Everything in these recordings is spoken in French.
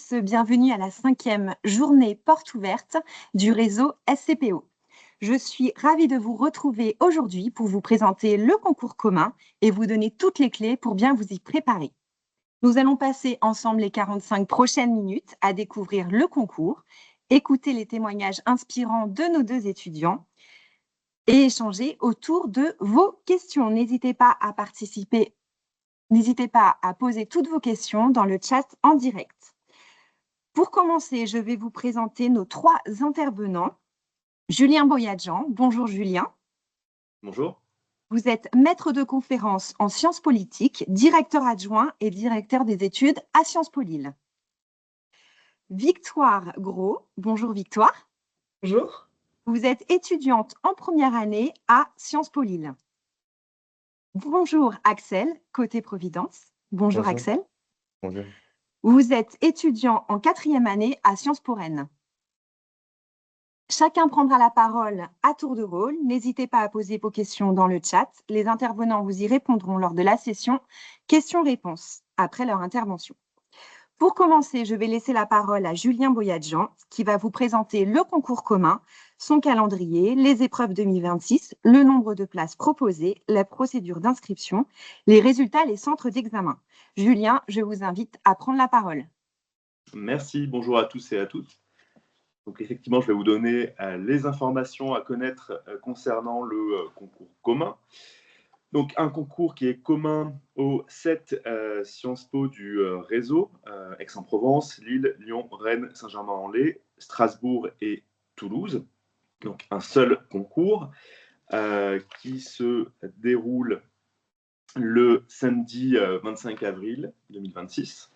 tous, bienvenue à la 5e journée porte ouverte du réseau SCPO. Je suis ravie de vous retrouver aujourd'hui pour vous présenter le concours commun et vous donner toutes les clés pour bien vous y préparer. Nous allons passer ensemble les 45 prochaines minutes à découvrir le concours, écouter les témoignages inspirants de nos deux étudiants et échanger autour de vos questions. N'hésitez pas à participer. N'hésitez pas à poser toutes vos questions dans le chat en direct. Pour commencer, je vais vous présenter nos 3 intervenants. Julien Boyadjian. Bonjour Julien. Bonjour. Vous êtes maître de conférence en sciences politiques, directeur adjoint et directeur des études à Sciences Po Lille. Victoire Gros. Bonjour Victoire. Bonjour. Vous êtes étudiante en première année à Sciences Po Lille. Bonjour Axel, côté Providence. Bonjour Axel. Bonjour. Vous êtes étudiant en 4e année à Sciences Po Rennes. Chacun prendra la parole à tour de rôle. N'hésitez pas à poser vos questions dans le chat. Les intervenants vous y répondront lors de la session questions-réponses après leur intervention. Pour commencer, je vais laisser la parole à Julien Boyadjian qui va vous présenter le concours commun, son calendrier, les épreuves 2026, le nombre de places proposées, la procédure d'inscription, les résultats, les centres d'examen. Julien, je vous invite à prendre la parole. Merci, bonjour à tous et à toutes. Donc effectivement, je vais vous donner les informations à connaître concernant le concours commun. Donc un concours qui est commun aux 7 Sciences Po du réseau, Aix-en-Provence, Lille, Lyon, Rennes, Saint-Germain-en-Laye, Strasbourg et Toulouse. Donc un seul concours qui se déroule le samedi 25 avril 2026.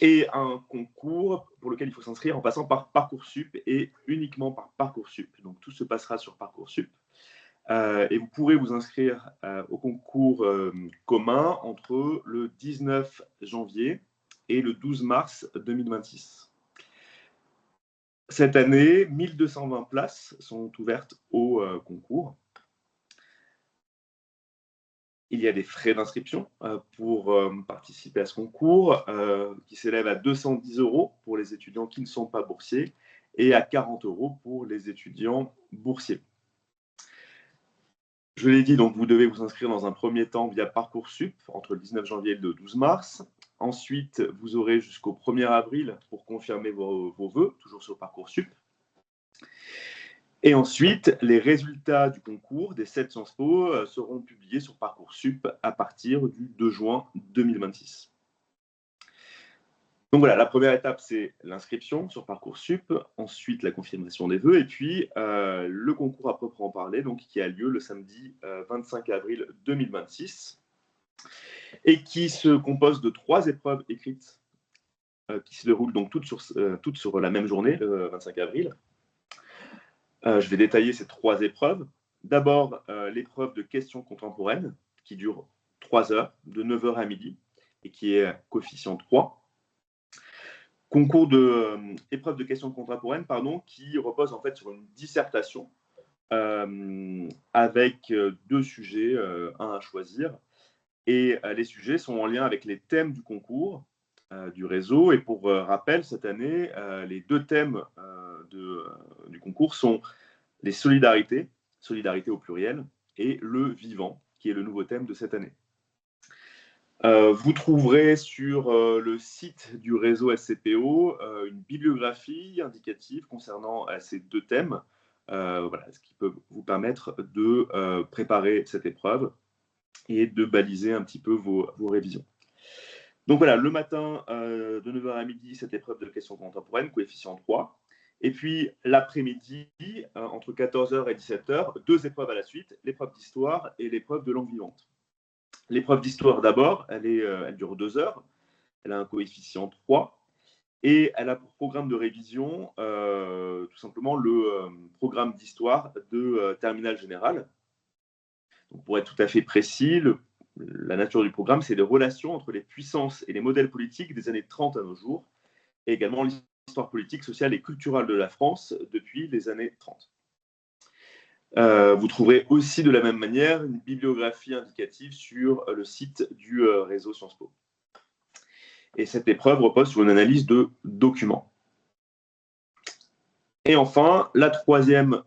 Et un concours pour lequel il faut s'inscrire en passant par Parcoursup et uniquement par Parcoursup. Donc tout se passera sur Parcoursup. Et vous pourrez vous inscrire au concours commun entre le 19 janvier et le 12 mars 2026. Cette année, 1220 places sont ouvertes au concours. Il y a des frais d'inscription pour participer à ce concours qui s'élèvent à 210 € pour les étudiants qui ne sont pas boursiers et à 40 € pour les étudiants boursiers. Je l'ai dit, donc vous devez vous inscrire dans un premier temps via Parcoursup entre le 19 janvier et le 12 mars. Ensuite, vous aurez jusqu'au 1er avril pour confirmer vos vœux, toujours sur Parcoursup. Et ensuite, les résultats du concours des 7 Sciences Po seront publiés sur Parcoursup à partir du 2 juin 2026. Donc voilà, la première étape, c'est l'inscription sur Parcoursup, ensuite la confirmation des vœux, et puis le concours à proprement parler, donc, qui a lieu le samedi 25 avril 2026, et qui se compose de 3 épreuves écrites qui se déroulent donc toutes sur la même journée, le 25 avril. Je vais détailler ces 3 épreuves. D'abord, l'épreuve de questions contemporaines, qui dure 3 heures, de 9 h à midi, et qui est coefficient 3. Concours épreuve de questions contemporaines, qui repose en fait sur une dissertation avec 2 sujets, un à choisir. Et les sujets sont en lien avec les thèmes du concours, du réseau. Et pour rappel, cette année, les 2 thèmes du concours sont les solidarités, solidarité au pluriel, et le vivant, qui est le nouveau thème de cette année. Vous trouverez sur le site du réseau SCPO une bibliographie indicative concernant ces 2 thèmes, voilà, ce qui peut vous permettre de préparer cette épreuve et de baliser un petit peu vos révisions. Donc voilà, le matin, de 9 h à midi, cette épreuve de questions contemporaines, coefficient 3. Et puis l'après-midi, entre 14 h et 17 h, 2 épreuves à la suite, l'épreuve d'histoire et l'épreuve de langue vivante. L'épreuve d'histoire d'abord, elle dure 2 heures, elle a un coefficient 3 et elle a pour programme de révision tout simplement le programme d'histoire de terminale générale. Donc, pour être tout à fait précis, la nature du programme, c'est les relations entre les puissances et les modèles politiques des années 30 à nos jours, et également l'histoire politique, sociale et culturelle de la France depuis les années 30. Vous trouverez aussi de la même manière une bibliographie indicative sur le site du réseau Sciences Po. Et cette épreuve repose sur une analyse de documents. Et enfin, la troisième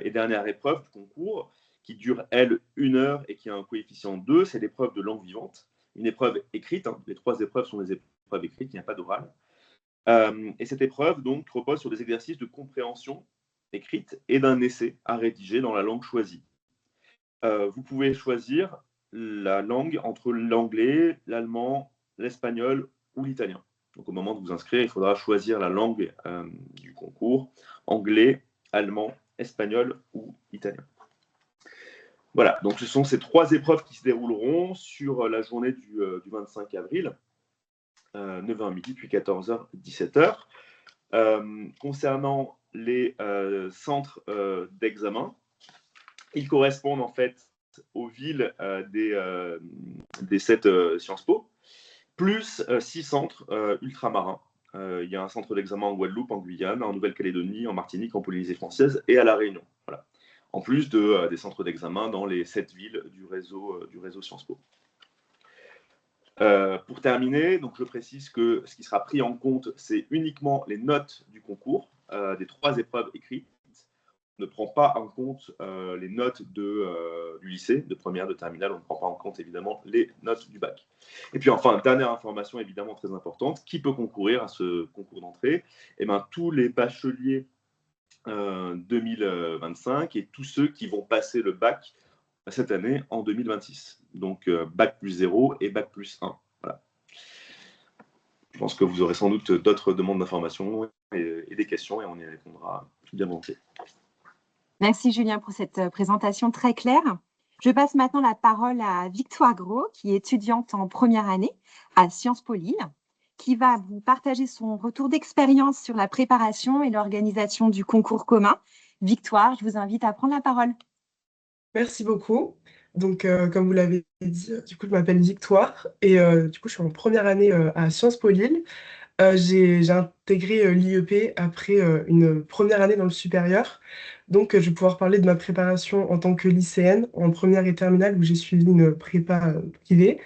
et dernière épreuve du concours, qui dure, elle, 1 heure et qui a un coefficient 2, c'est l'épreuve de langue vivante. Une épreuve écrite, hein. Les 3 épreuves sont des épreuves écrites, il n'y a pas d'oral. Et cette épreuve, donc, repose sur des exercices de compréhension écrite et d'un essai à rédiger dans la langue choisie. Vous pouvez choisir la langue entre l'anglais, l'allemand, l'espagnol ou l'italien. Donc au moment de vous inscrire, il faudra choisir la langue du concours, anglais, allemand, espagnol ou italien. Voilà, donc ce sont ces 3 épreuves qui se dérouleront sur la journée du 25 avril, 9h midi, puis 14h, 17h. Concernant les centres d'examen, ils correspondent en fait aux villes des 7 Sciences Po, plus 6 centres ultramarins. Il y a un centre d'examen en Guadeloupe, en Guyane, en Nouvelle-Calédonie, en Martinique, en Polynésie française et à La Réunion. Voilà. En plus des centres d'examen dans les 7 villes du réseau Sciences Po. Pour terminer, donc je précise que ce qui sera pris en compte, c'est uniquement les notes du concours, des 3 épreuves écrites. On ne prend pas en compte les notes du lycée, de première, de terminale. On ne prend pas en compte évidemment les notes du bac. Et puis enfin, dernière information évidemment très importante, qui peut concourir à ce concours d'entrée? Eh bien, tous les bacheliers 2025 et tous ceux qui vont passer le bac cette année en 2026. Donc bac plus 0 et bac plus 1. Voilà. Je pense que vous aurez sans doute d'autres demandes d'informations et des questions et on y répondra bien volontiers. Merci Julien pour cette présentation très claire. Je passe maintenant la parole à Victoire Gros, qui est étudiante en première année à Sciences Po Lille, qui va vous partager son retour d'expérience sur la préparation et l'organisation du concours commun. Victoire, je vous invite à prendre la parole. Merci beaucoup. Donc, comme vous l'avez dit, du coup, je m'appelle Victoire et du coup, je suis en première année à Sciences Po Lille. J'ai intégré l'IEP après une première année dans le supérieur. Donc, je vais pouvoir parler de ma préparation en tant que lycéenne en première et terminale où j'ai suivi une prépa privée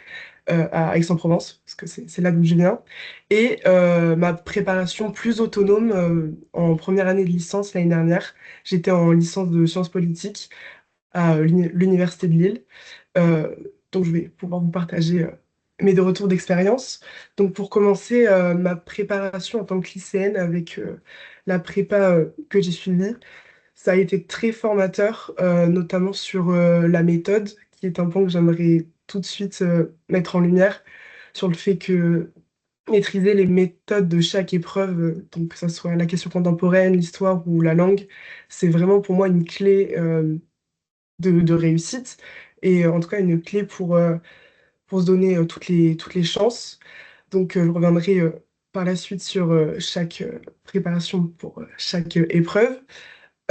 à Aix-en-Provence, parce que c'est là d'où je viens. Et ma préparation plus autonome en première année de licence l'année dernière. J'étais en licence de sciences politiques à l'Université de Lille. Euh, donc, je vais pouvoir vous partager mes 2 retours d'expérience. Donc, pour commencer, ma préparation en tant que lycéenne avec la prépa que j'ai suivie, ça a été très formateur, notamment sur la méthode, qui est un point que j'aimerais tout de suite mettre en lumière, sur le fait que maîtriser les méthodes de chaque épreuve, donc que ce soit la question contemporaine, l'histoire ou la langue, c'est vraiment pour moi une clé de réussite et en tout cas une clé pour se donner toutes les chances. Donc je reviendrai par la suite sur chaque préparation pour chaque épreuve.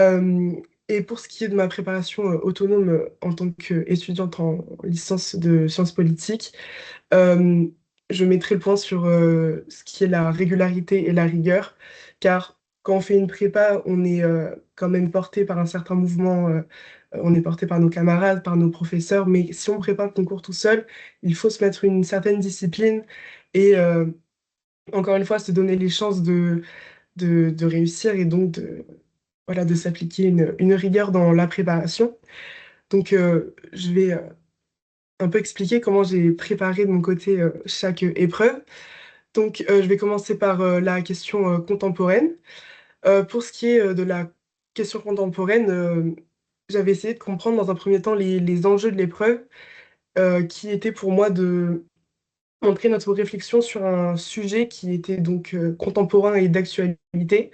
Euh, et pour ce qui est de ma préparation autonome en tant qu'étudiante en licence de sciences politiques, euh, je mettrai le point sur ce qui est la régularité et la rigueur, car quand on fait une prépa, on est quand même porté par un certain mouvement, on est porté par nos camarades, par nos professeurs, mais si on prépare le concours tout seul, il faut se mettre une certaine discipline et encore une fois se donner les chances de réussir et donc voilà, de s'appliquer une rigueur dans la préparation. Donc je vais un peu expliquer comment j'ai préparé de mon côté chaque épreuve. Donc, je vais commencer par la question contemporaine. Pour ce qui est de la question contemporaine, j'avais essayé de comprendre dans un premier temps les enjeux de l'épreuve, qui étaient pour moi de montrer notre réflexion sur un sujet qui était donc contemporain et d'actualité.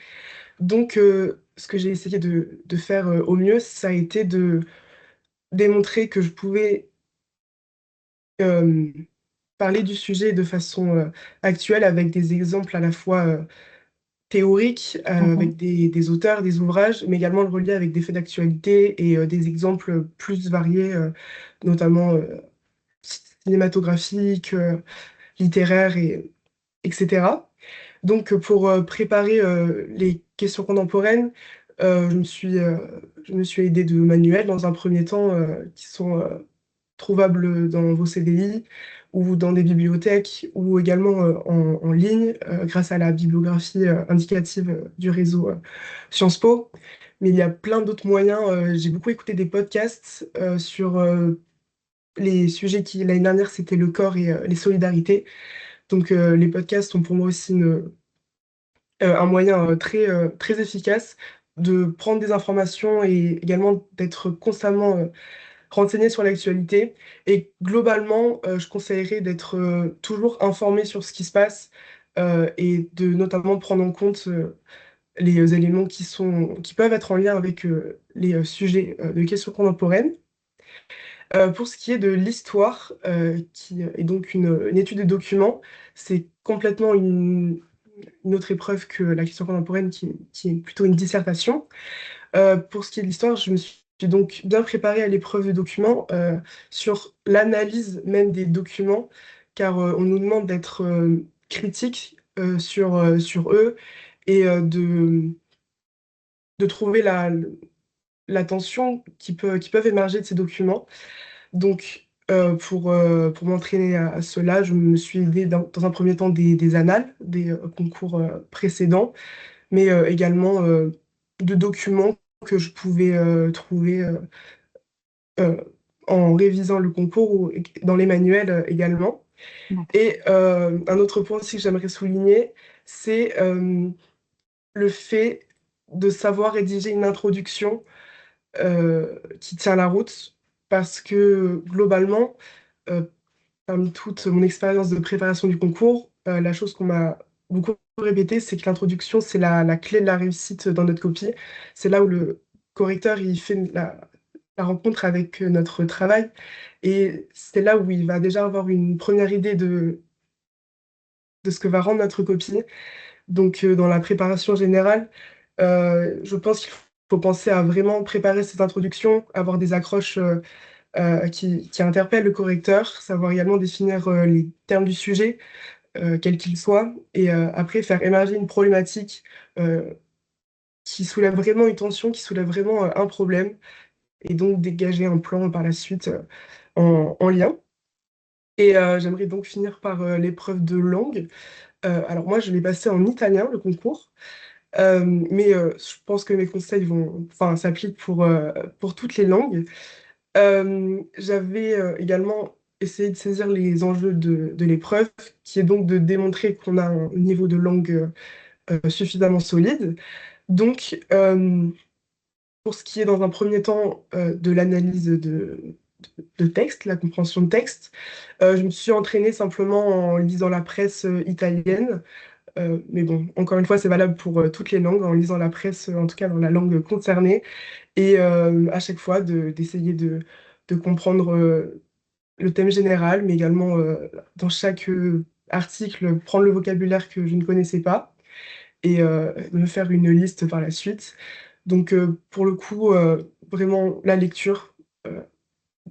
Donc, ce que j'ai essayé de faire au mieux, ça a été de démontrer que je pouvais euh, parler du sujet de façon actuelle avec des exemples à la fois théoriques, avec Mhm. des auteurs, des ouvrages, mais également le relier avec des faits d'actualité et des exemples plus variés, notamment cinématographiques, littéraires, etc. Donc pour préparer les questions contemporaines, euh, je me suis, euh, je me suis aidée de manuels dans un premier temps qui sont trouvables dans vos CDI ou dans des bibliothèques ou également en ligne grâce à la bibliographie indicative du réseau Sciences Po. Mais il y a plein d'autres moyens. J'ai beaucoup écouté des podcasts sur les sujets qui, l'année dernière, c'était le corps et les solidarités. Donc, les podcasts sont pour moi aussi un moyen très efficace de prendre des informations et également d'être constamment renseigné sur l'actualité. Et globalement, je conseillerais d'être toujours informé sur ce qui se passe et de notamment prendre en compte les éléments qui peuvent être en lien avec les sujets de questions contemporaines. Pour ce qui est de l'histoire, qui est donc une étude des documents, c'est complètement une autre épreuve que la question contemporaine qui est plutôt une dissertation. Pour ce qui est de l'histoire, je me suis donc bien préparée à l'épreuve de documents sur l'analyse même des documents, car on nous demande d'être critique sur eux et de trouver la tension qui peuvent émerger de ces documents. Donc, pour m'entraîner à cela, je me suis aidée dans un premier temps des annales, des concours précédents, mais également de documents que je pouvais trouver euh, en révisant le concours ou dans les manuels également. D'accord. Et un autre point aussi que j'aimerais souligner, c'est le fait de savoir rédiger une introduction qui tient la route, parce que globalement, euh, parmi toute mon expérience de préparation du concours, la chose qu'on m'a beaucoup répété, c'est que l'introduction, c'est la clé de la réussite dans notre copie. C'est là où le correcteur il fait la rencontre avec notre travail. Et c'est là où il va déjà avoir une première idée de ce que va rendre notre copie. Donc, dans la préparation générale, je pense qu'il faut penser à vraiment préparer cette introduction, avoir des accroches qui interpellent le correcteur, savoir également définir les termes du sujet, quel qu'il soit, et après faire émerger une problématique euh, qui soulève vraiment une tension, qui soulève vraiment un problème, et donc dégager un plan par la suite en lien. Et j'aimerais donc finir par l'épreuve de langue. Alors moi, je l'ai passé en italien, le concours. Mais je pense que mes conseils enfin, s'appliquent pour toutes les langues. J'avais également essayé de saisir les enjeux de l'épreuve, qui est donc de démontrer qu'on a un niveau de langue suffisamment solide. Donc, pour ce qui est dans un premier temps de l'analyse de texte, la compréhension de texte, je me suis entraînée simplement en lisant la presse italienne. Mais bon, encore une fois, c'est valable pour toutes les langues, en lisant la presse, en tout cas dans la langue concernée, et à chaque fois d'essayer de comprendre le thème général, mais également dans chaque article, prendre le vocabulaire que je ne connaissais pas et me faire une liste par la suite. Donc pour le coup, vraiment la lecture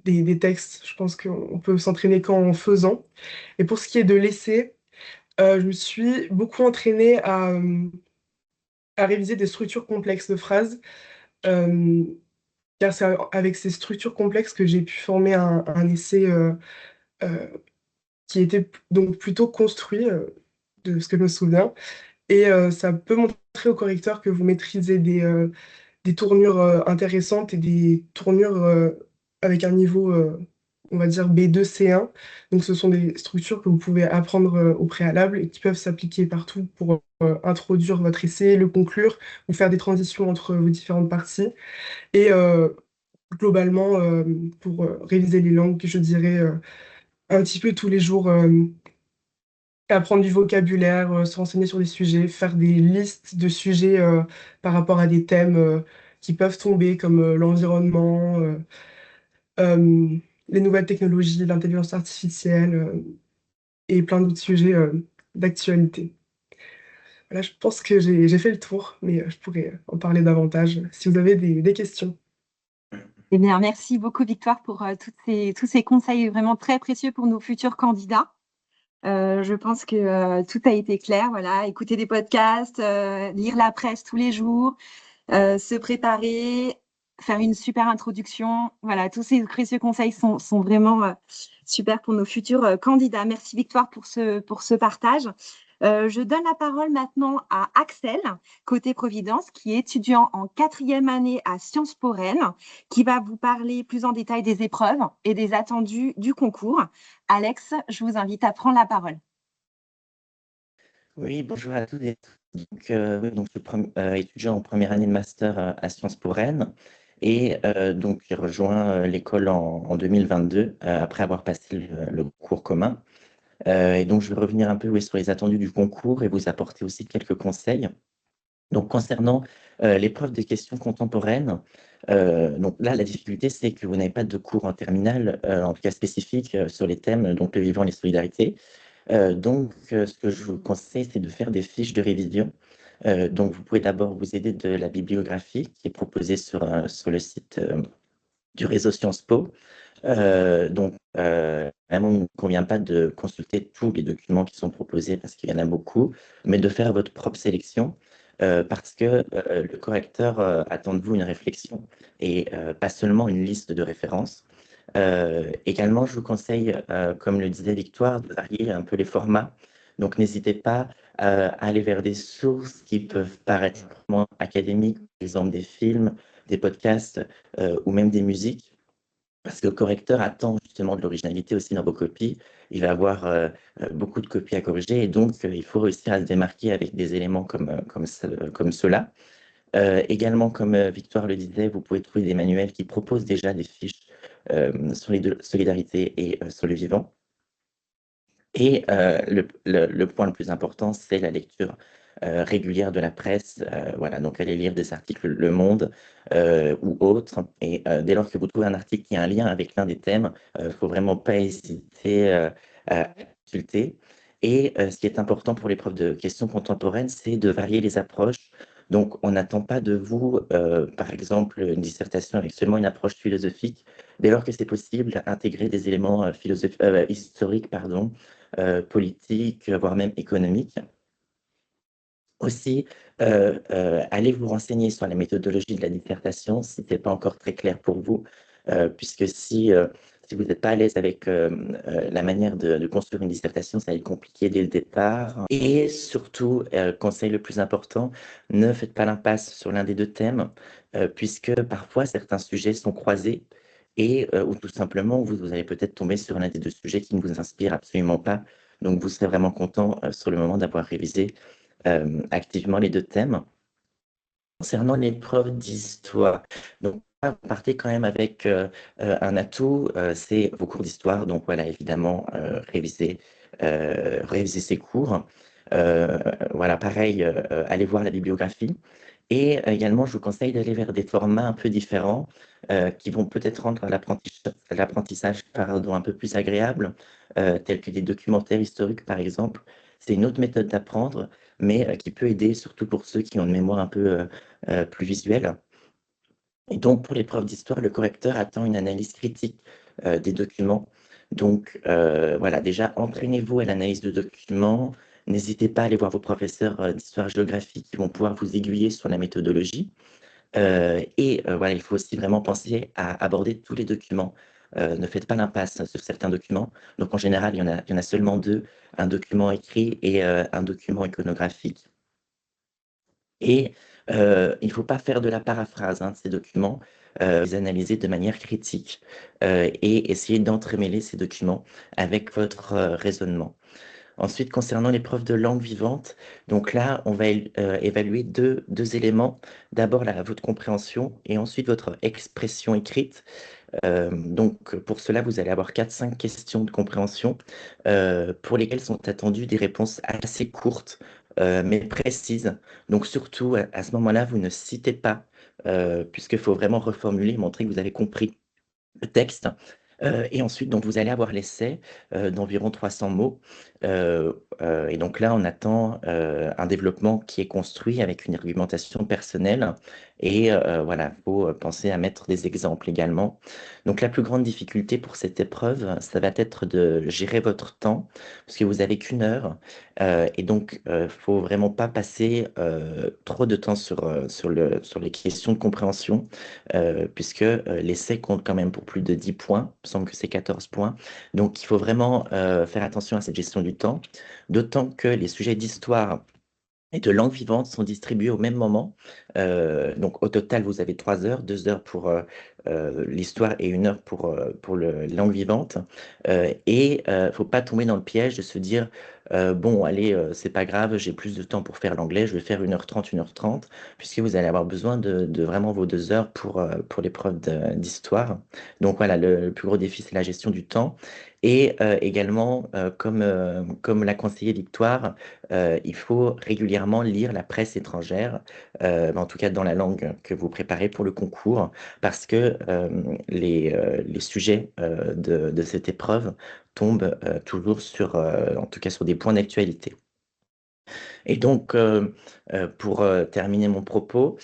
des textes, je pense qu'on peut s'entraîner qu'en faisant. Et pour ce qui est de l'essai, je me suis beaucoup entraînée à réviser des structures complexes de phrases, euh, car c'est avec ces structures complexes que j'ai pu former un essai euh, qui était donc plutôt construit, de ce que je me souviens. Et ça peut montrer au correcteur que vous maîtrisez des tournures intéressantes et des tournures avec un niveau, on va dire B2, C1. Donc ce sont des structures que vous pouvez apprendre au préalable et qui peuvent s'appliquer partout pour introduire votre essai, le conclure ou faire des transitions entre vos différentes parties. Et globalement, pour réviser les langues, je dirais un petit peu tous les jours, apprendre du vocabulaire, se renseigner sur des sujets, faire des listes de sujets par rapport à des thèmes qui peuvent tomber, comme l'environnement, euh, les nouvelles technologies, l'intelligence artificielle et plein d'autres sujets d'actualité. Voilà, je pense que j'ai fait le tour, mais je pourrais en parler davantage si vous avez des questions. Eh bien, merci beaucoup, Victoire, pour tous ces conseils vraiment très précieux pour nos futurs candidats. Je pense que tout a été clair. Voilà, écouter des podcasts, lire la presse tous les jours, se préparer, faire une super introduction. Voilà, tous ces précieux conseils sont vraiment super pour nos futurs candidats. Merci Victoire pour ce partage. Je donne la parole maintenant à Axel, côté Providence, qui est étudiant en 4e année à Sciences Po Rennes, qui va vous parler plus en détail des épreuves et des attendus du concours. Alex, je vous invite à prendre la parole. Oui, bonjour à toutes et tous. Oui, donc je suis étudiant en première année de master à Sciences Po Rennes. Et donc, j'ai rejoint l'école en 2022 après avoir passé le cours commun. Et donc, je vais revenir un peu oui, sur les attendus du concours et vous apporter aussi quelques conseils. Donc, concernant l'épreuve des questions contemporaines, donc là, la difficulté, c'est que vous n'avez pas de cours en terminale, en tout cas spécifique, sur les thèmes, donc le vivant et les solidarités. Ce que je vous conseille, c'est de faire des fiches de révision. Donc, vous pouvez d'abord vous aider de la bibliographie qui est proposée sur le site du réseau Sciences Po. Vraiment, il ne convient pas de consulter tous les documents qui sont proposés parce qu'il y en a beaucoup, mais de faire votre propre sélection parce que le correcteur attend de vous une réflexion et pas seulement une liste de références. Également, je vous conseille, comme le disait Victoire, de varier un peu les formats. Donc, n'hésitez pas à aller vers des sources qui peuvent paraître moins académiques, par exemple des films, des podcasts ou même des musiques. Parce que le correcteur attend justement de l'originalité aussi dans vos copies. Il va avoir beaucoup de copies à corriger et donc il faut réussir à se démarquer avec des éléments comme ceux-là. Également, comme Victoire le disait, vous pouvez trouver des manuels qui proposent déjà des fiches sur les solidarités et sur le vivant. Et le point le plus important, c'est la lecture régulière de la presse. Voilà, donc allez lire des articles Le Monde ou autres. Et dès lors que vous trouvez un article qui a un lien avec l'un des thèmes, il ne faut vraiment pas hésiter à consulter. Et ce qui est important pour l'épreuve de questions contemporaines, c'est de varier les approches. Donc, on n'attend pas de vous, par exemple, une dissertation avec seulement une approche philosophique. Dès lors que c'est possible, intégrer des éléments historiques, pardon, politique, voire même économique. Aussi, allez vous renseigner sur la méthodologie de la dissertation si ce n'est pas encore très clair pour vous, puisque si vous n'êtes pas à l'aise avec la manière de construire une dissertation, ça va être compliqué dès le départ. Et surtout, conseil le plus important, ne faites pas l'impasse sur l'un des deux thèmes, puisque parfois certains sujets sont croisés et ou tout simplement vous allez peut-être tomber sur l'un des deux sujets qui ne vous inspire absolument pas. Donc vous serez vraiment content sur le moment d'avoir révisé activement les deux thèmes. Concernant l'épreuve d'histoire, donc vous partez quand même avec un atout, c'est vos cours d'histoire. Donc voilà, évidemment, réviser ces cours. Voilà, pareil, allez voir la bibliographie. Et également, je vous conseille d'aller vers des formats un peu différents qui vont peut-être rendre l'apprentissage un peu plus agréable, tels que des documentaires historiques, par exemple. C'est une autre méthode d'apprendre, mais qui peut aider surtout pour ceux qui ont une mémoire un peu plus visuelle. Et donc, pour l'épreuve d'histoire, le correcteur attend une analyse critique des documents. Donc, voilà, déjà, entraînez-vous à l'analyse de documents. N'hésitez pas à aller voir vos professeurs d'histoire-géographie qui vont pouvoir vous aiguiller sur la méthodologie. Voilà, il faut aussi vraiment penser à aborder tous les documents. Ne faites pas l'impasse sur certains documents. Donc, en général, il y en a seulement deux, un document écrit et un document iconographique. Et il ne faut pas faire de la paraphrase de ces documents, les analyser de manière critique et essayer d'entremêler ces documents avec votre raisonnement. Ensuite, concernant l'épreuve de langue vivante, donc là, on va évaluer deux éléments. D'abord, votre compréhension et ensuite votre expression écrite. Donc, pour cela, vous allez avoir 4-5 questions de compréhension pour lesquelles sont attendues des réponses assez courtes, mais précises. Donc, surtout, à ce moment-là, vous ne citez pas, puisqu'il faut vraiment reformuler, montrer que vous avez compris le texte. Et ensuite, donc, vous allez avoir l'essai d'environ 300 mots. Et donc là, on attend un développement qui est construit avec une argumentation personnelle. Et voilà, il faut penser à mettre des exemples également. Donc la plus grande difficulté pour cette épreuve, ça va être de gérer votre temps, parce que vous avez qu'une heure. Et donc, il faut vraiment pas passer trop de temps sur les questions de compréhension, puisque l'essai compte quand même pour plus de 10 points. Il me semble que c'est 14 points. Donc, il faut vraiment faire attention à cette gestion du temps, d'autant que les sujets d'histoire et de langue vivante sont distribués au même moment. Donc au total, vous avez 3 heures, 2 heures pour l'histoire et 1 heure pour le langue vivante. Et faut pas tomber dans le piège de se dire, bon, allez, c'est pas grave, j'ai plus de temps pour faire l'anglais, je vais faire 1h30, 1h30, puisque vous allez avoir besoin de vraiment vos 2 heures pour l'épreuve d'histoire. Donc voilà, le plus gros défi, c'est la gestion du temps. Et également, comme l'a conseillé Victoire, il faut régulièrement lire la presse étrangère, en tout cas dans la langue que vous préparez pour le concours, parce que les sujets de cette épreuve tombent toujours en tout cas sur des points d'actualité. Et donc, pour terminer mon propos,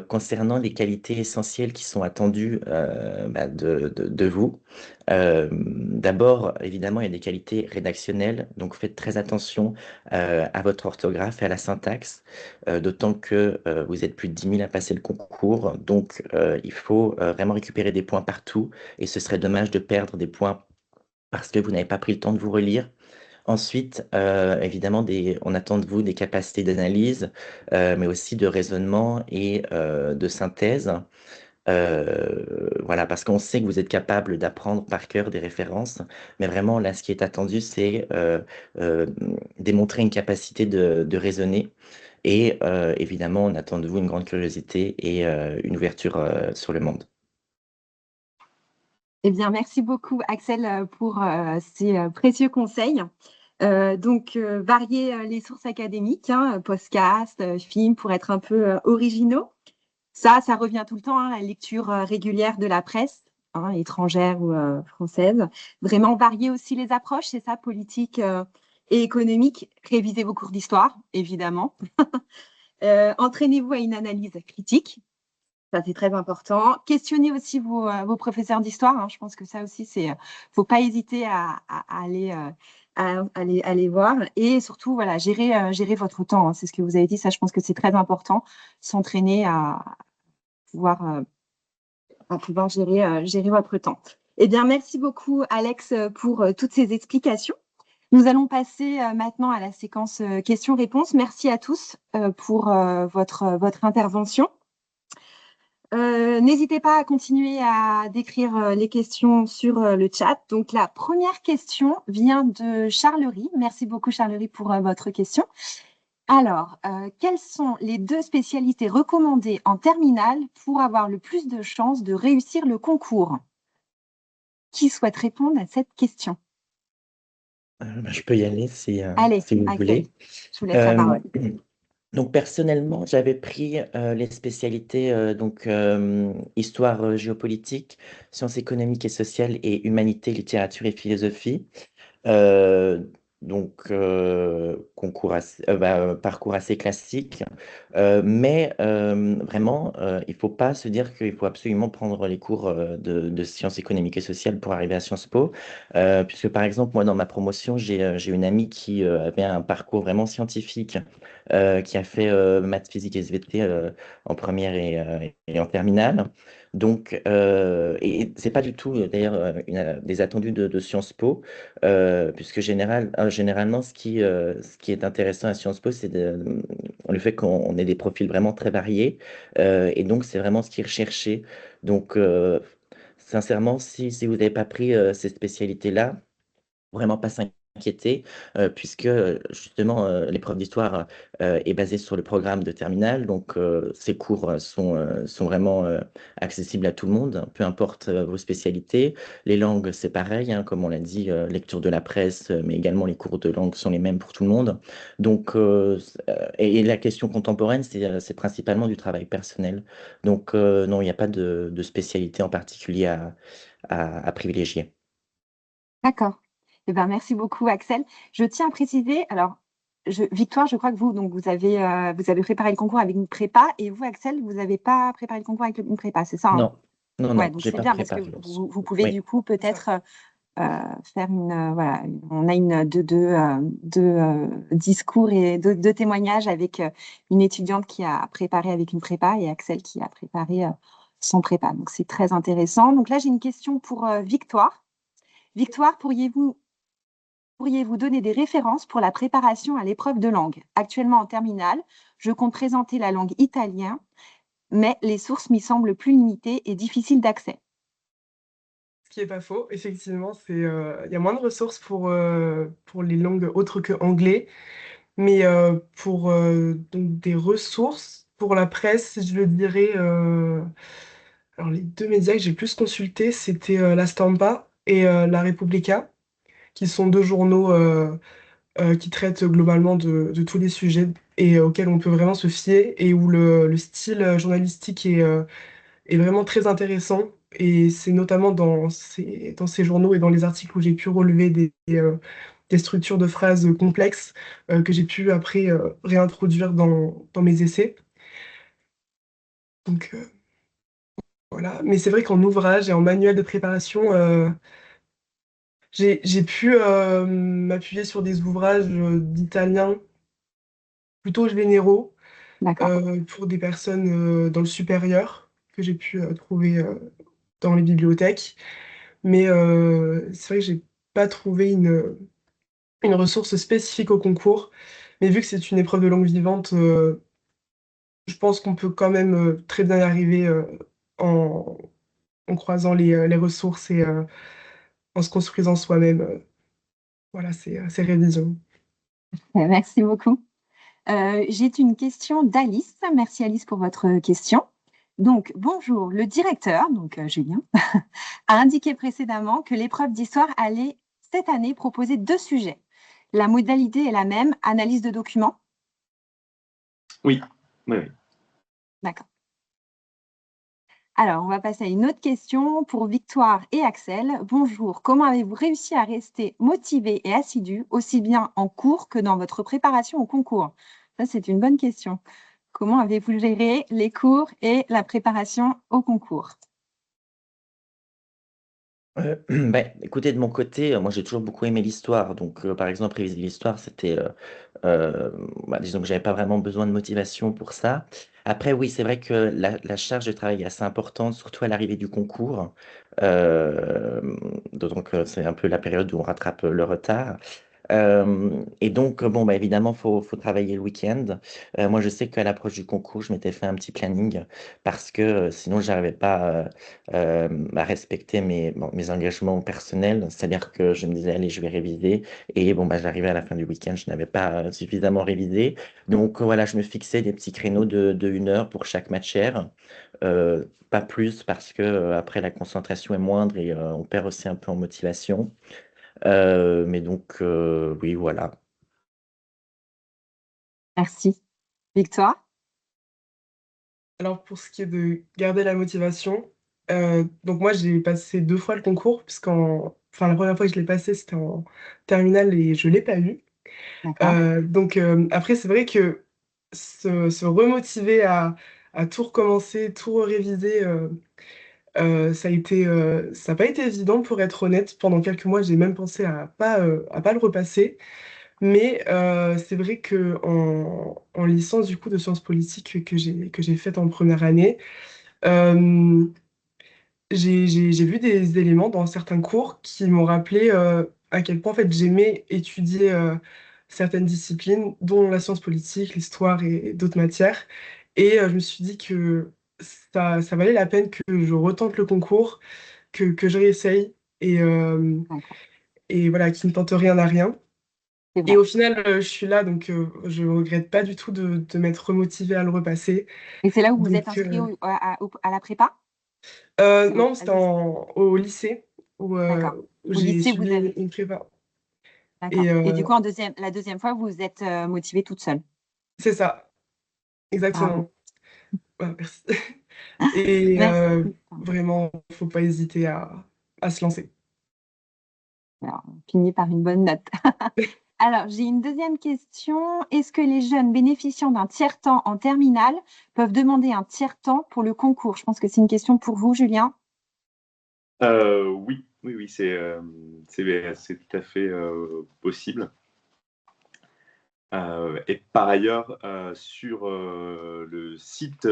concernant les qualités essentielles qui sont attendues de vous, d'abord, évidemment, il y a des qualités rédactionnelles, donc faites très attention à votre orthographe et à la syntaxe, d'autant que vous êtes plus de 10 000 à passer le concours, donc il faut vraiment récupérer des points partout, et ce serait dommage de perdre des points parce que vous n'avez pas pris le temps de vous relire. Ensuite, évidemment, on attend de vous des capacités d'analyse, mais aussi de raisonnement et de synthèse. Voilà, parce qu'on sait que vous êtes capable d'apprendre par cœur des références, mais vraiment, là, ce qui est attendu, c'est euh, démontrer une capacité de raisonner. Et évidemment, on attend de vous une grande curiosité et une ouverture sur le monde. Eh bien, merci beaucoup, Axel, pour ces précieux conseils. Varier les sources académiques, hein, podcasts, films, pour être un peu originaux. Ça revient tout le temps, hein, la lecture régulière de la presse, hein, étrangère ou française. Vraiment varier aussi les approches, c'est ça, politique et économique. Révisez vos cours d'histoire, évidemment. Entraînez-vous à une analyse critique. Ça, c'est très important. Questionnez aussi vos professeurs d'histoire, hein. Je pense que ça aussi, faut pas hésiter à aller, aller voir. Et surtout, voilà, gérer votre temps, hein. C'est ce que vous avez dit. Ça, je pense que c'est très important. S'entraîner pouvoir, euh, à pouvoir gérer votre temps. Eh bien, merci beaucoup, Alex, pour toutes ces explications. Nous allons passer maintenant à la séquence questions-réponses. Merci à tous pour votre intervention. N'hésitez pas à continuer à décrire les questions sur le chat. Donc, la première question vient de Charlery. Merci beaucoup, Charlery, pour votre question. Alors, quelles sont les 2 spécialités recommandées en terminale pour avoir le plus de chances de réussir le concours? Qui souhaite répondre à cette question? Je peux y aller Allez, si vous Axel, voulez. je vous laisse la parole. Donc personnellement, j'avais pris les spécialités histoire géopolitique, sciences économiques et sociales et humanité, littérature et philosophie. Euh, parcours assez classique. Mais vraiment, il faut pas se dire qu'il faut absolument prendre les cours de sciences économiques et sociales pour arriver à Sciences Po. Puisque par exemple, moi, dans ma promotion, j'ai une amie qui avait un parcours vraiment scientifique, qui a fait maths, physique et SVT en première et en terminale. Donc, et c'est pas du tout d'ailleurs des attendus de Sciences Po, puisque généralement, ce qui est intéressant à Sciences Po, c'est le fait qu'on ait des profils vraiment très variés, et donc c'est vraiment ce qui est recherché. Donc, sincèrement, si vous n'avez pas pris ces spécialités-là, vraiment pas s'inquiéter, puisque justement l'épreuve d'histoire est basée sur le programme de terminale, donc ces cours sont vraiment accessibles à tout le monde, peu importe vos spécialités. Les langues, c'est pareil, hein, comme on l'a dit, lecture de la presse, mais également les cours de langue sont les mêmes pour tout le monde. Donc, et la question contemporaine, c'est principalement du travail personnel. Donc non, il n'y a pas de spécialité en particulier à privilégier. D'accord. Eh ben, merci beaucoup, Axel. Je tiens à préciser, alors, Victoire, je crois que vous, donc vous avez préparé le concours avec une prépa, et vous, Axel, vous n'avez pas préparé le concours avec une prépa, c'est ça, hein? Non, non, Ouais, non, donc j'ai c'est pas bien parce que préparé. vous pouvez Oui, du coup C'est ça. peut-être faire voilà, on a deux discours et deux témoignages avec une étudiante qui a préparé avec une prépa et Axel qui a préparé sans prépa. Donc c'est très intéressant. Donc là, j'ai une question pour Victoire. Victoire, pourriez-vous donner des références pour la préparation à l'épreuve de langue? Actuellement en terminale, je compte présenter la langue italienne, mais les sources m'y semblent plus limitées et difficiles d'accès. Ce qui est pas faux, effectivement, il y a moins de ressources pour les langues autres que anglais, mais pour donc des ressources pour la presse, je le dirais. Alors les deux médias que j'ai plus consultés, c'était La Stampa et La Repubblica, qui sont deux journaux qui traitent globalement de tous les sujets et auxquels on peut vraiment se fier et où le style journalistique est vraiment très intéressant. Et c'est notamment dans ces journaux et dans les articles où j'ai pu relever des structures de phrases complexes que j'ai pu après réintroduire dans mes essais. Donc voilà. Mais c'est vrai qu'en ouvrage et en manuel de préparation, j'ai pu m'appuyer sur des ouvrages d'italien plutôt généraux D'accord. pour des personnes dans le supérieur que j'ai pu trouver dans les bibliothèques. Mais c'est vrai que j'ai pas trouvé une ressource spécifique au concours. Mais vu que c'est une épreuve de langue vivante, je pense qu'on peut quand même très bien y arriver en, en croisant les ressources et en se construisant soi-même. Voilà, ces révisions. Merci beaucoup. J'ai une question d'Alice. Merci Alice pour votre question. Donc, bonjour. Le directeur, donc Julien, a indiqué précédemment que l'épreuve d'histoire allait cette année proposer deux sujets. La modalité est la même, analyse de documents. Oui, oui, oui. D'accord. Alors, on va passer à une autre question pour Victoire et Axel. Bonjour. Comment avez-vous réussi à rester motivé et assidu, aussi bien en cours que dans votre préparation au concours? Ça, c'est une bonne question. Comment avez-vous géré les cours et la préparation au concours? Écoutez, de mon côté, moi j'ai toujours beaucoup aimé l'histoire. Donc, par exemple, réviser l'histoire, c'était, disons que j'avais pas vraiment besoin de motivation pour ça. Après, oui, c'est vrai que la charge de travail est assez importante, surtout à l'arrivée du concours. D'autant que c'est un peu la période où on rattrape le retard. Et donc, bon, évidemment, faut travailler le week-end. Moi, je sais qu'à l'approche du concours, je m'étais fait un petit planning parce que sinon, j'arrivais pas à respecter mes engagements personnels. C'est-à-dire que je me disais, allez, je vais réviser. Et bon, j'arrivais à la fin du week-end, je n'avais pas suffisamment révisé. Donc, voilà, je me fixais des petits créneaux de 1 heure pour chaque matière. Pas plus parce que après, la concentration est moindre et on perd aussi un peu en motivation. Mais donc, oui, voilà. Merci. Victoire? Alors pour ce qui est de garder la motivation, donc moi j'ai passé deux fois le concours, enfin la première fois que je l'ai passé c'était en terminale et je l'ai pas eu. D'accord. Donc après c'est vrai que se remotiver à tout recommencer, tout réviser, ça n'a pas été évident pour être honnête. Pendant quelques mois j'ai même pensé à pas le repasser. Mais c'est vrai que en licence du coup de sciences politiques que j'ai faite en première année, euh, j'ai vu des éléments dans certains cours qui m'ont rappelé à quel point en fait j'aimais étudier certaines disciplines, dont la science politique, l'histoire et d'autres matières. Et je me suis dit que ça valait la peine que je retente le concours, que je réessaye D'accord. et voilà, qui ne tente rien à rien. C'est Et vrai. au final, je suis là, donc je ne regrette pas du tout de m'être remotivée à le repasser. Et c'est là où vous êtes Donc, inscrit à la prépa? C'est non, c'était au lycée D'accord. où Au j'ai lycée, suivi vous avez. une prépa. D'accord. Et Et du coup, la deuxième fois, vous vous êtes motivée toute seule. c'est ça, Bravo. exactement. Ouais, merci. Et Merci. vraiment, faut pas hésiter à se lancer. Alors, on finit par une bonne note. Alors, j'ai une deuxième question. Est-ce que les jeunes bénéficiant d'un tiers-temps en terminale peuvent demander un tiers-temps pour le concours? Je pense que c'est une question pour vous, Julien. Oui, oui, oui, c'est tout à fait possible. Et par ailleurs, sur le site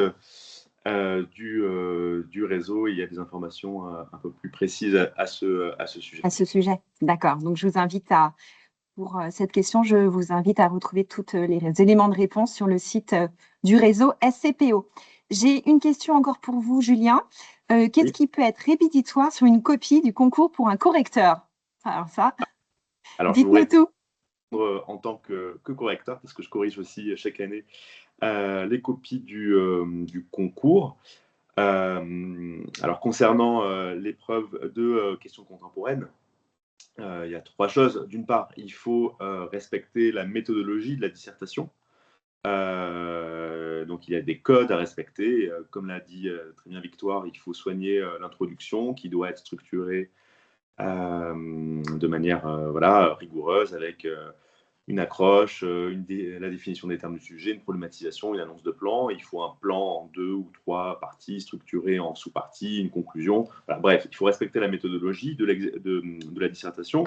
du réseau, il y a des informations un peu plus précises à ce sujet. À ce sujet, d'accord. Donc, pour cette question, je vous invite à retrouver tous les éléments de réponse sur le site du réseau SCPO. J'ai une question encore pour vous, Julien. Qu'est-ce Oui. qui peut être rédhibitoire sur une copie du concours pour un correcteur? Alors ça, Alors, je vous dites-nous tout. en tant que correcteur, parce que je corrige aussi chaque année les copies du concours. Alors, concernant l'épreuve de questions contemporaines, il y a 3 choses. D'une part, il faut respecter la méthodologie de la dissertation. Donc, il y a des codes à respecter. Comme l'a dit très bien Victoire, il faut soigner l'introduction qui doit être structurée de manière voilà, rigoureuse avec une accroche, la définition des termes du sujet, une problématisation, une annonce de plan. Il faut un plan en 2 ou 3 parties structurées en sous-parties, une conclusion. Voilà, bref, il faut respecter la méthodologie de la dissertation.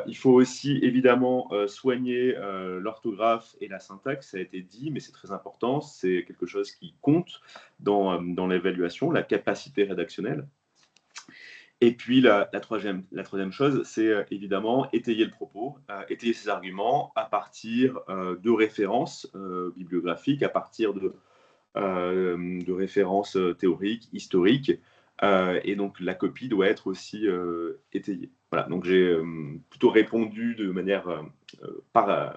Il faut aussi évidemment soigner l'orthographe et la syntaxe, ça a été dit, mais c'est très important, c'est quelque chose qui compte dans l'évaluation, la capacité rédactionnelle. Et puis la troisième chose, c'est évidemment étayer le propos, étayer ses arguments à partir de références bibliographiques, à partir de références théoriques, historiques, et donc la copie doit être aussi étayée. Voilà, donc j'ai plutôt répondu de manière par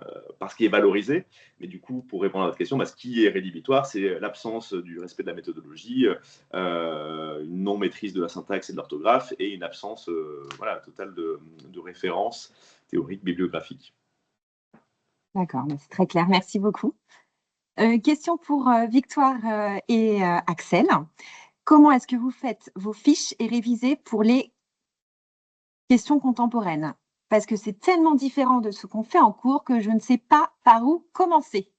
ce qui est valorisé, mais du coup, pour répondre à votre question, ce qui est rédhibitoire, c'est l'absence du respect de la méthodologie, une non-maîtrise de la syntaxe et de l'orthographe, et une absence voilà, totale de références théoriques, bibliographiques. D'accord, c'est très clair. Merci beaucoup. Question pour Victoire et Axel. Comment est-ce que vous faites vos fiches et révisez pour les questions contemporaines? Parce que c'est tellement différent de ce qu'on fait en cours que je ne sais pas par où commencer.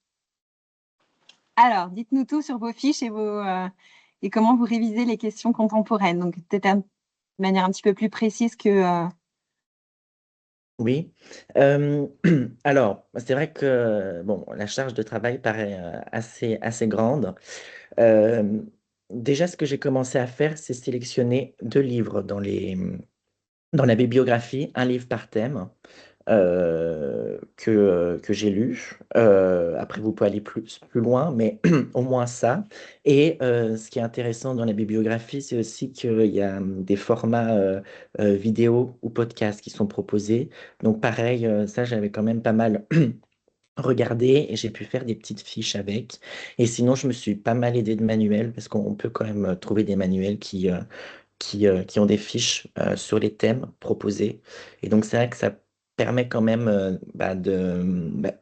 Alors, dites-nous tout sur vos fiches et comment vous révisez les questions contemporaines. Donc, peut-être de manière un petit peu plus précise que... Oui. Alors, c'est vrai que bon, la charge de travail paraît assez grande. Déjà, ce que j'ai commencé à faire, c'est sélectionner 2 livres dans la bibliographie, un livre par thème, que j'ai lu. Après, vous pouvez aller plus loin, mais au moins ça. Et ce qui est intéressant dans la bibliographie, c'est aussi qu'il y a des formats vidéo ou podcasts qui sont proposés. Donc pareil, ça, j'avais quand même pas mal regardé et j'ai pu faire des petites fiches avec. Et sinon, je me suis pas mal aidé de manuels parce qu'on peut quand même trouver des manuels qui ont des fiches sur les thèmes proposés. Et donc, c'est vrai que ça permet quand même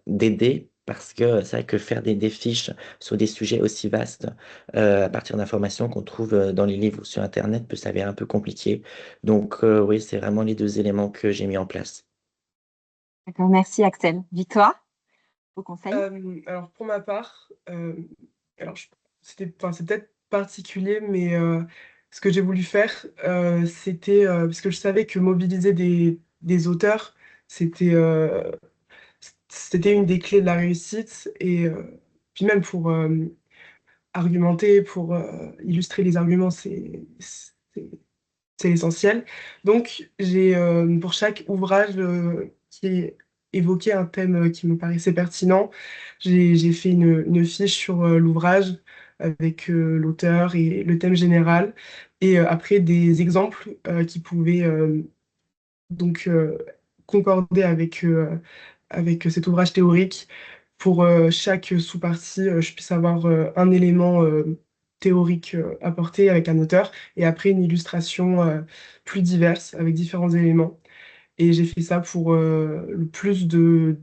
d'aider parce que c'est vrai que faire des fiches sur des sujets aussi vastes à partir d'informations qu'on trouve dans les livres ou sur Internet peut s'avérer un peu compliqué. Donc, oui, c'est vraiment les 2 éléments que j'ai mis en place. D'accord, merci Axel. Victoire, vos conseils? Alors pour ma part, alors c'est peut-être particulier, mais ce que j'ai voulu faire, c'était, parce que je savais que mobiliser des auteurs, c'était, c'était une des clés de la réussite et puis même pour, argumenter, pour, illustrer les arguments, c'est l'essentiel. Donc j'ai, pour chaque ouvrage, qui évoquait un thème, qui me paraissait pertinent, j'ai fait une fiche sur, l'ouvrage avec, l'auteur et le thème général et après des exemples, qui pouvaient, donc concorder avec cet ouvrage théorique. Pour, chaque sous-partie, je puisse avoir, un élément, théorique, apporté avec un auteur et après une illustration, plus diverse avec différents éléments et j'ai fait ça pour, le plus de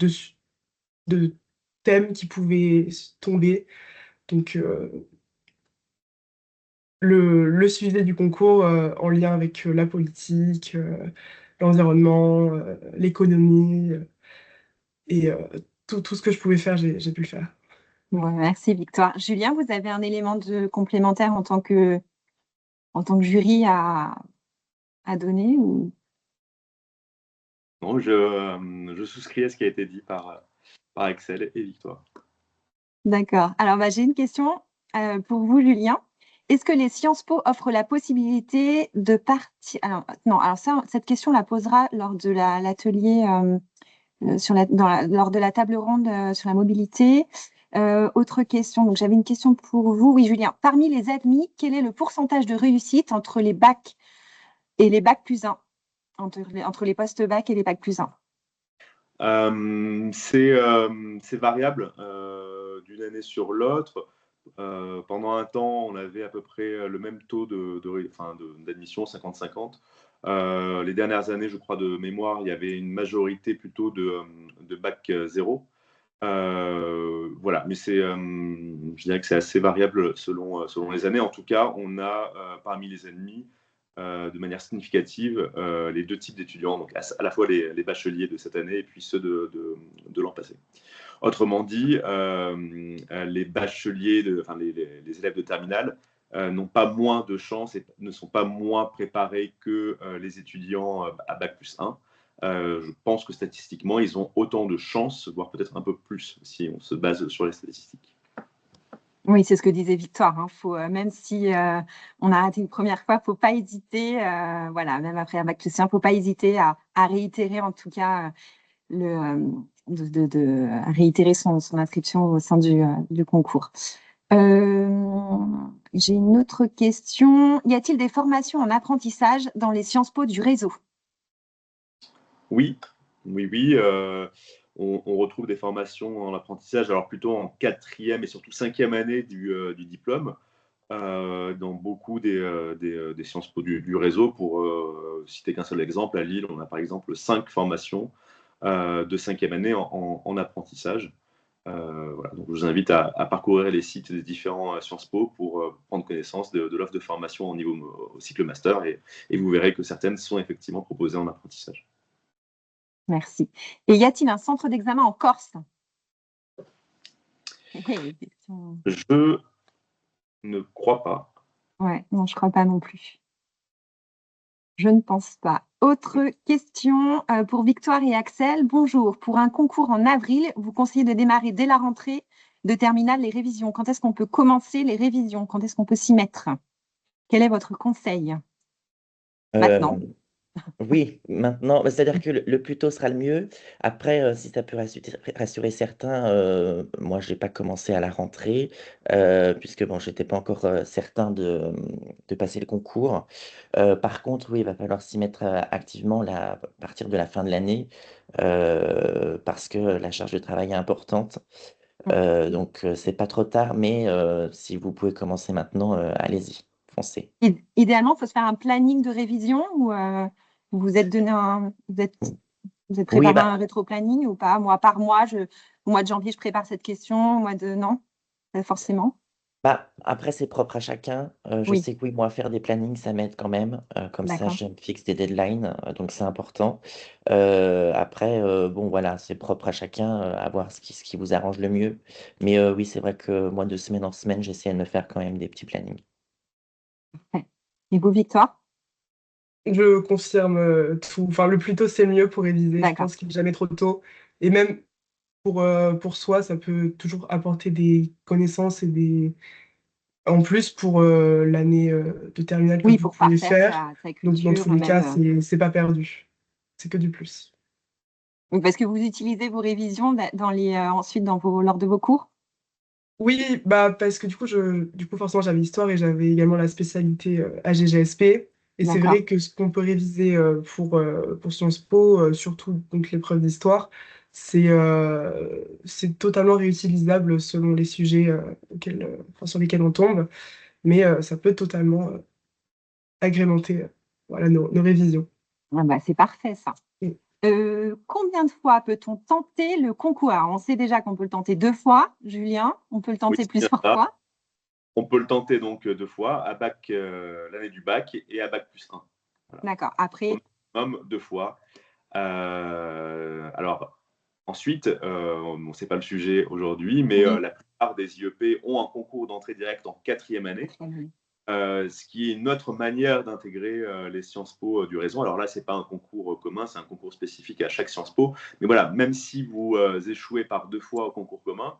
thèmes qui pouvaient tomber donc le sujet du concours en lien avec la politique, l'environnement, l'économie et tout ce que je pouvais faire, j'ai pu le faire. Ouais, merci Victoire. Julien, vous avez un élément de complémentaire en tant que jury à donner ou... Non, je souscris à ce qui a été dit par Excel et Victoire. D'accord. Alors, j'ai une question pour vous, Julien. Est-ce que les Sciences Po offrent la possibilité de partir... Alors, non, alors ça, cette question la posera lors de l'atelier, lors de la table ronde sur la mobilité. Autre question, donc j'avais une question pour vous. Oui, Julien. Parmi les admis, quel est le pourcentage de réussite entre les bacs et les bacs plus 1, entre les post-bac et les bacs plus 1? C'est variable d'une année sur l'autre. Pendant un temps, on avait à peu près le même taux d'admission, 50-50. Les dernières années, je crois, de mémoire, il y avait une majorité plutôt de bac 0. Voilà, mais je dirais que c'est assez variable selon les années. En tout cas, on a parmi les admis, de manière significative, les deux types d'étudiants, donc à la fois les bacheliers de cette année et puis ceux de l'an passé. Autrement dit, les bacheliers, les élèves de terminale n'ont pas moins de chance et ne sont pas moins préparés que les étudiants à bac plus 1. Je pense que statistiquement, ils ont autant de chances, voire peut-être un peu plus, si on se base sur les statistiques. Oui, c'est ce que disait Victoire. Faut, même si on a raté une première fois, il ne faut pas hésiter, voilà, même après un bac plus 1, il ne faut pas hésiter à réitérer en tout cas de réitérer son inscription au sein du concours. J'ai une autre question. Y a-t-il des formations en apprentissage dans les Sciences Po du réseau? Oui. On retrouve des formations en apprentissage, alors plutôt en 4e et surtout 5e année du diplôme, dans beaucoup des Sciences Po du réseau. Pour citer qu'un seul exemple, à Lille, on a par exemple 5 formations de 5e année en apprentissage. Voilà. Donc, je vous invite à parcourir les sites des différents Sciences Po pour prendre connaissance de l'offre de formation au cycle master et vous verrez que certaines sont effectivement proposées en apprentissage. Merci. Et y a-t-il un centre d'examen en Corse? Je ne crois pas. Ouais, non, je ne crois pas non plus. Je ne pense pas. Autre question pour Victoire et Axel. Bonjour. Pour un concours en avril, vous conseillez de démarrer dès la rentrée de terminale les révisions. Quand est-ce qu'on peut commencer les révisions? Quand est-ce qu'on peut s'y mettre? Quel est votre conseil? Maintenant. Oui, maintenant, c'est-à-dire que le plus tôt sera le mieux. Après, si ça peut rassurer certains, moi, je n'ai pas commencé à la rentrée, puisque bon, je n'étais pas encore certain de passer le concours. Par contre, oui, il va falloir s'y mettre activement à partir de la fin de l'année, parce que la charge de travail est importante. Donc, c'est pas trop tard, mais si vous pouvez commencer maintenant, allez-y, foncez. Idéalement, il faut se faire un planning de révision ou vous vous êtes Oui, préparé un rétro-planning ou pas? Moi, par mois, au mois de janvier, je prépare cette question. Au mois de... Non, pas forcément. Après, c'est propre à chacun. Je Oui, sais que oui, moi, faire des plannings, ça m'aide quand même. Comme ça, d'accord. je me fixe des deadlines, donc c'est important. Après, bon, voilà, c'est propre à chacun, à voir ce qui vous arrange le mieux. Mais oui, c'est vrai que moi, de semaine en semaine, j'essaie de me faire quand même des petits plannings. Ouais. Et vous, Victoire? Je confirme tout. Enfin, le plus tôt, c'est le mieux pour réviser. Je D'accord. pense qu'il n'est jamais trop tôt. Et même pour soi, ça peut toujours apporter des connaissances en plus pour l'année de terminale que Oui, vous pour pouvez parfaire faire. sa Donc, dans culture, tous les cas, même. c'est pas perdu. C'est que du plus. Parce que vous utilisez vos révisions ensuite lors de vos cours? Oui, parce que du coup, forcément, j'avais histoire et j'avais également la spécialité AGGSP. Et c'est D'accord. vrai que ce qu'on peut réviser pour Sciences Po, surtout donc l'épreuve d'histoire, c'est totalement réutilisable selon les sujets sur lesquels on tombe, mais ça peut totalement agrémenter voilà, nos révisions. C'est parfait, ça. Mm. Combien de fois peut-on tenter le concours? Alors, on sait déjà qu'on peut le tenter 2 fois, Julien. On peut le Oui, tenter c'est bien plusieurs ça. fois. On peut le tenter donc 2 fois, à bac, l'année du bac et à bac plus 1. Voilà. D'accord. Après, Minimum 2 fois. Alors ensuite, bon, c'est pas le sujet aujourd'hui, mais oui. la plupart des IEP ont un concours d'entrée directe en 4e année, ce qui est une autre manière d'intégrer les Sciences Po du réseau. Alors là, c'est pas un concours commun, c'est un concours spécifique à chaque Sciences Po. Mais voilà, même si vous échouez par 2 fois au concours commun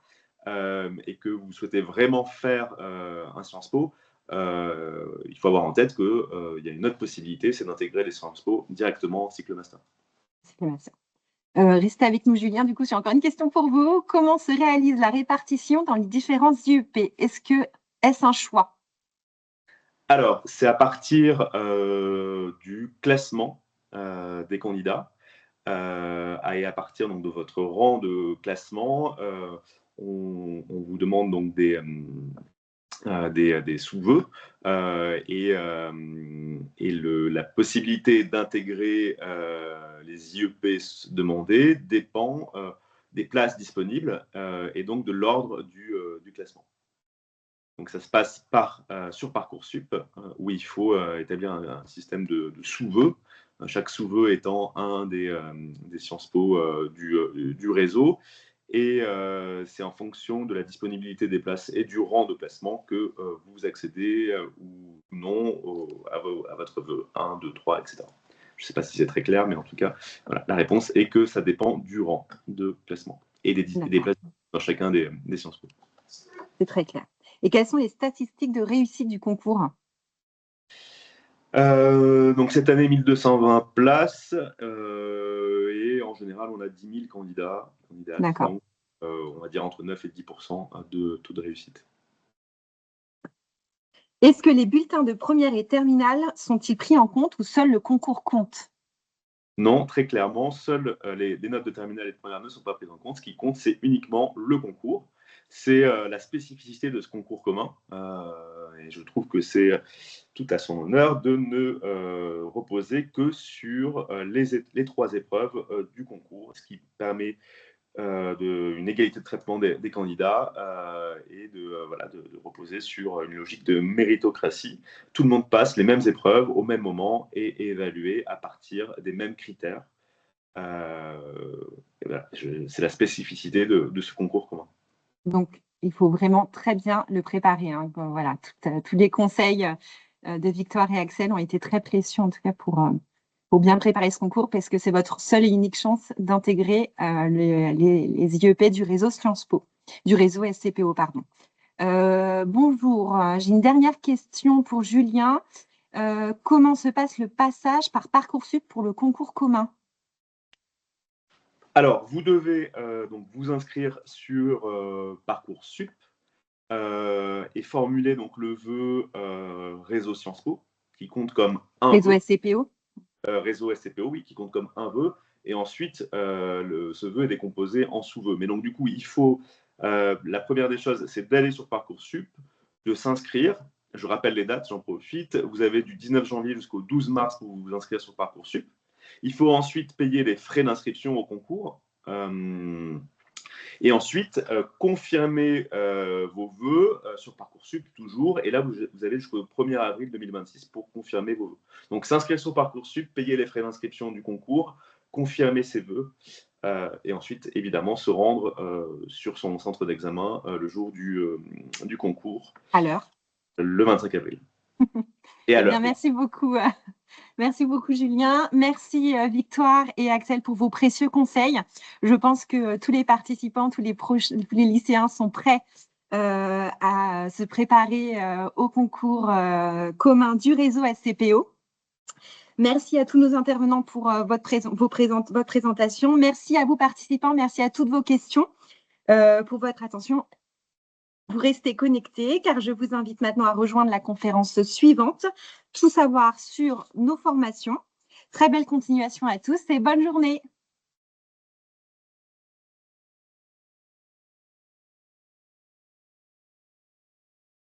et que vous souhaitez vraiment faire un Sciences Po, il faut avoir en tête qu'il y a une autre possibilité, c'est d'intégrer les Sciences Po directement en cycle master. C'est bien ça. Restez avec nous, Julien. Du coup, j'ai encore une question pour vous. Comment se réalise la répartition dans les différents IEP? Est-ce un choix? Alors, c'est à partir du classement des candidats et à partir donc, de votre rang de classement, on vous demande donc des sous-vœux et la possibilité d'intégrer les IEP demandés dépend des places disponibles et donc de l'ordre du classement. Donc ça se passe sur Parcoursup où il faut établir un système de sous-vœux, chaque sous-vœu étant un des Sciences Po du réseau. Et c'est en fonction de la disponibilité des places et du rang de classement que vous accédez ou non à votre vœu 1, 2, 3, etc. Je ne sais pas si c'est très clair, mais en tout cas, voilà, la réponse est que ça dépend du rang de classement et des places dans chacun des Sciences Po. C'est très clair. Et quelles sont les statistiques de réussite du concours? Donc cette année, 1220 places et en général, on a 10 000 candidats. D'accord. Donc, on va dire entre 9 et 10% de taux de réussite. Est-ce que les bulletins de première et terminale sont-ils pris en compte ou seul le concours compte? Non, très clairement, seules les notes de terminale et de première ne sont pas prises en compte. Ce qui compte, c'est uniquement le concours. C'est la spécificité de ce concours commun. Et je trouve que c'est tout à son honneur de ne reposer que sur les 3 épreuves du concours, ce qui permet une égalité de traitement des candidats et de reposer sur une logique de méritocratie. Tout le monde passe les mêmes épreuves au même moment et est évalué à partir des mêmes critères. Voilà, c'est la spécificité de ce concours commun. Donc, il faut vraiment très bien le préparer. Hein. Voilà, tous les conseils de Victoire et Axel ont été très précieux, en tout cas pour bien préparer ce concours, parce que c'est votre seule et unique chance d'intégrer les IEP du réseau Sciences Po, du réseau SCPO, pardon. Bonjour, j'ai une dernière question pour Julien. Comment se passe le passage par Parcoursup pour le concours commun? Alors, vous devez donc vous inscrire sur Parcoursup et formuler donc le vœu réseau Sciences Po, qui compte comme un réseau vœu. SCPO. Réseau SCPO, oui, qui compte comme un vœu. Et ensuite, ce vœu est décomposé en sous-vœux. Mais donc, du coup, il faut, la première des choses, c'est d'aller sur Parcoursup, de s'inscrire. Je rappelle les dates, j'en profite. Vous avez du 19 janvier jusqu'au 12 mars pour vous inscrire sur Parcoursup. Il faut ensuite payer les frais d'inscription au concours. Et ensuite, confirmer vos vœux sur Parcoursup toujours. Et là, vous avez jusqu'au 1er avril 2026 pour confirmer vos vœux. Donc, s'inscrire sur Parcoursup, payer les frais d'inscription du concours, confirmer ses vœux. Et ensuite, évidemment, se rendre sur son centre d'examen le jour du concours. À l'heure. Le 25 avril. Et à l'heure. Merci beaucoup. Merci beaucoup, Julien. Merci, Victoire et Axel, pour vos précieux conseils. Je pense que tous les participants, tous les lycéens sont prêts à se préparer au concours commun du réseau SCPO. Merci à tous nos intervenants pour votre présentation. Merci à vous, participants. Merci à toutes vos questions pour votre attention. Vous restez connectés car je vous invite maintenant à rejoindre la conférence suivante. Tout savoir sur nos formations. Très belle continuation à tous et bonne journée.